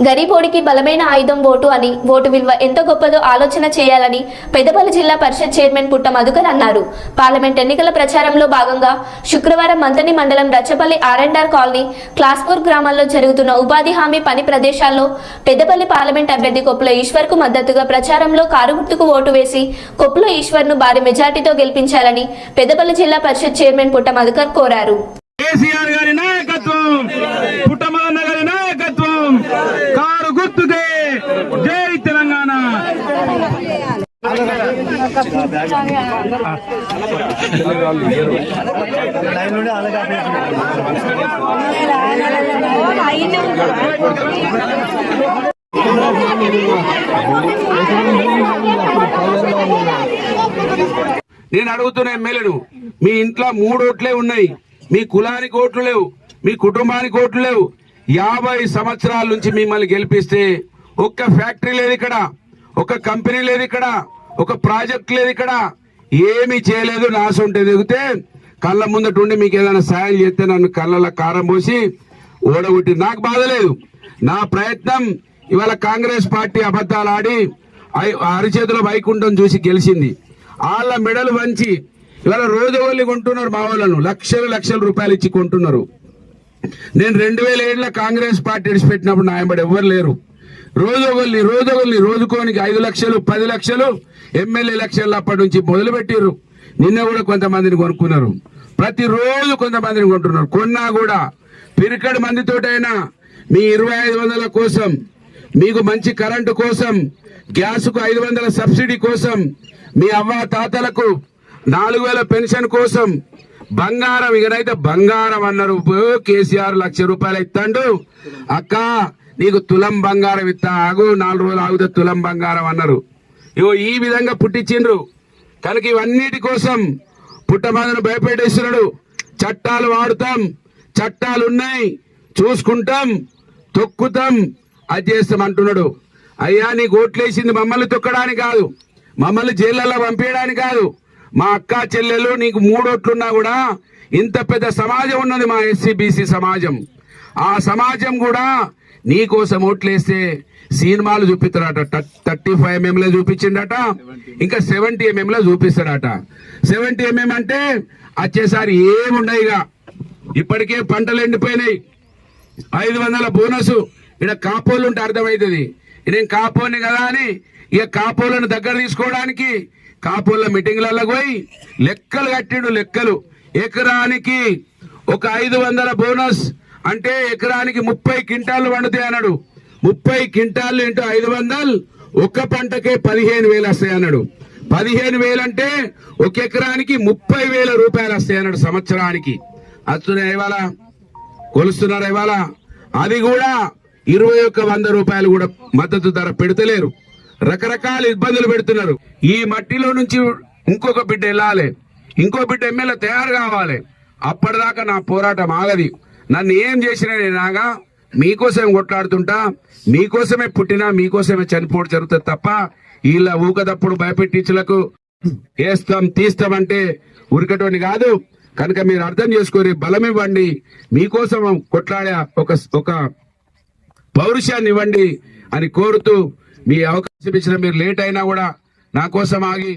గరీబోడికి బలమైన ఆయుధం ఓటు అని, ఓటు విలువ ఎంత గొప్పదో ఆలోచన చేయాలని పెద్దపల్లి జిల్లా పరిషత్ చైర్మన్ పుట్ట మధుకర్ అన్నారు. పార్లమెంట్ ఎన్నికల ప్రచారంలో భాగంగా శుక్రవారం మంతని మండలం రచ్చపల్లి ఆర్ఎండ్ఆర్ కాలనీ, క్లాస్పూర్ గ్రామాల్లో జరుగుతున్న ఉపాధి హామీ పని ప్రదేశాల్లో పెద్దపల్లి పార్లమెంట్ అభ్యర్థి కొప్పుల ఈశ్వర్ కు మద్దతుగా ప్రచారంలో కారు గుర్తుకు ఓటు వేసి కొప్పుల ఈశ్వర్ ను భారీ మెజార్టీతో గెలిపించాలని పెద్దపల్లి జిల్లా పరిషత్ చైర్మన్ పుట్ట మధుకర్ కోరారు. కేసీఆర్ గారి నాయకత్వం, పుట్టమన్న గారి నాయకత్వం, కారు గుర్తుకే జై తెలంగాణ. నేను అడుగుతున్న ఎమ్మెల్యేలు, మీ ఇంట్లో 3 ఓట్లే ఉన్నాయి, మీ కులానికి ఓట్లు లేవు, మీ కుటుంబానికి ఓట్లు లేవు. 50 సంవత్సరాల నుంచి మిమ్మల్ని గెలిపిస్తే ఒక్క ఫ్యాక్టరీ లేదు ఇక్కడ, ఒక కంపెనీ లేదు ఇక్కడ, ఒక ప్రాజెక్ట్ లేదు ఇక్కడ, ఏమీ చేయలేదు. నాసొంటే దిగితే కళ్ళ ముందటుండి మీకు ఏదైనా సాయం చేస్తే నన్ను కళ్ళలో కారం పోసి ఓడగొట్టి నాకు బాధ లేదు. నా ప్రయత్నం ఇవాళ కాంగ్రెస్ పార్టీ అబద్ధాలు ఆడి అరిచేతుల వైకుంఠం చూసి గెలిచింది. వాళ్ళ మెడలు వంచి ఇవాళ రోజువల్లి కొంటున్నారు, మా వాళ్ళను లక్షల రూపాయలు ఇచ్చి కొంటున్నారు. నేను 2007లో కాంగ్రెస్ పార్టీ విడిచిపెట్టినప్పుడు నాయబడి ఎవ్వరు లేరు. రోజువల్లి రోజుకోనికి 5 లక్షలు 10 లక్షలు ఎమ్మెల్యే ఎలక్షన్లు అప్పటి నుంచి మొదలు పెట్టిర్రు. నిన్న కూడా కొంతమందిని కొనుక్కున్నారు, ప్రతిరోజు కొంతమందిని కొంటున్నారు. కొన్నా కూడా పిరికడి మందితోటైనా మీ 2500 కోసం, మీకు మంచి కరెంటు కోసం, గ్యాస్కు 500 సబ్సిడీ కోసం, మీ అవ్వ తాతలకు 4000 పెన్షన్ కోసం, బంగారం ఇకనైతే బంగారం అన్నారు. కేసీఆర్ 1,00,000 రూపాయలు ఇస్తాడు, అక్క నీకు తులం బంగారం ఇస్తా, ఆగు 4 రోజులు ఆగుతే తులం బంగారం అన్నారు. ఇగో ఈ విధంగా పుట్టించిండ్రు. కనుక ఇవన్నిటి కోసం పుట్టమదను భయపెట్టేస్తున్నాడు. చట్టాలు వాడుతాం, చట్టాలు ఉన్నాయి, చూసుకుంటాం, తొక్కుతాం, అది చేస్తాం అంటున్నాడు. అయ్యా నీకు ఓట్లేసింది మమ్మల్ని తొక్కడానికి కాదు, మమ్మల్ని జైళ్ళలో పంపించడానికి కాదు. మా అక్క చెల్లెలు నీకు 3 ఓట్లున్నా కూడా ఇంత పెద్ద సమాజం ఉన్నది, మా ఎస్సీ-బీసీ సమాజం. ఆ సమాజం కూడా నీకోసం ఓట్లేస్తే సినిమాలు చూపిస్తాడట. 35 mm చూపించిండట, ఇంకా 70 mm చూపిస్తాడట. 70 mm అంటే వచ్చేసారి ఏముండయిగా, ఇప్పటికే పంటలు ఎండిపోయినాయి. 500 బోనస్. ఇక్కడ కాపోళ్ళు ఉంటే అర్థమవుతుంది. నేను కాపోని కదా అని ఇక కాపోలను దగ్గర తీసుకోవడానికి కాపోళ్ళ మీటింగ్లలో పోయి లెక్కలు కట్టిండు. లెక్కలు ఎకరానికి ఒక 500 బోనస్ అంటే ఎకరానికి 30 క్వింటాలు పండుతాయి అన్నాడు. 30 క్వింటాలు ఇంటూ 500 ఒక్క పంటకే 15,000 వస్తాయి అన్నాడు. 15,000 అంటే ఒక ఎకరానికి 30,000 రూపాయలు వస్తాయి అన్నాడు సంవత్సరానికి. వస్తున్నాయి ఇవాళ, కొలుస్తున్నారు ఇవాళ. అది కూడా 21,100 రూపాయలు కూడా మద్దతు ధర పెడతలేరు. రకరకాల ఇబ్బందులు పెడుతున్నారు. ఈ మట్టిలో నుంచి ఇంకొక బిడ్డ వెళ్ళాలి, ఇంకో బిడ్డ ఎమ్మెల్యే తయారు కావాలి. అప్పటిదాకా నా పోరాటం ఆగది. నన్ను ఏం చేసినా నేనాగా మీకోసమే కొట్లాడుతుంటా, మీకోసమే పుట్టినా, మీకోసమే చనిపోవడం జరుగుతుంది తప్ప వీళ్ళ ఊకదప్పుడు భయపెట్టించులకు వేస్తాం తీస్తామంటే ఉరికటోని కాదు. కనుక మీరు అర్థం చేసుకొని బలం ఇవ్వండి, మీకోసం కొట్లాడే ఒక పౌరుషాన్ని ఇవ్వండి అని కోరుతూ, మీ అవకాశం ఇచ్చిన మీరు లేట్ అయినా కూడా నా కోసం ఆగి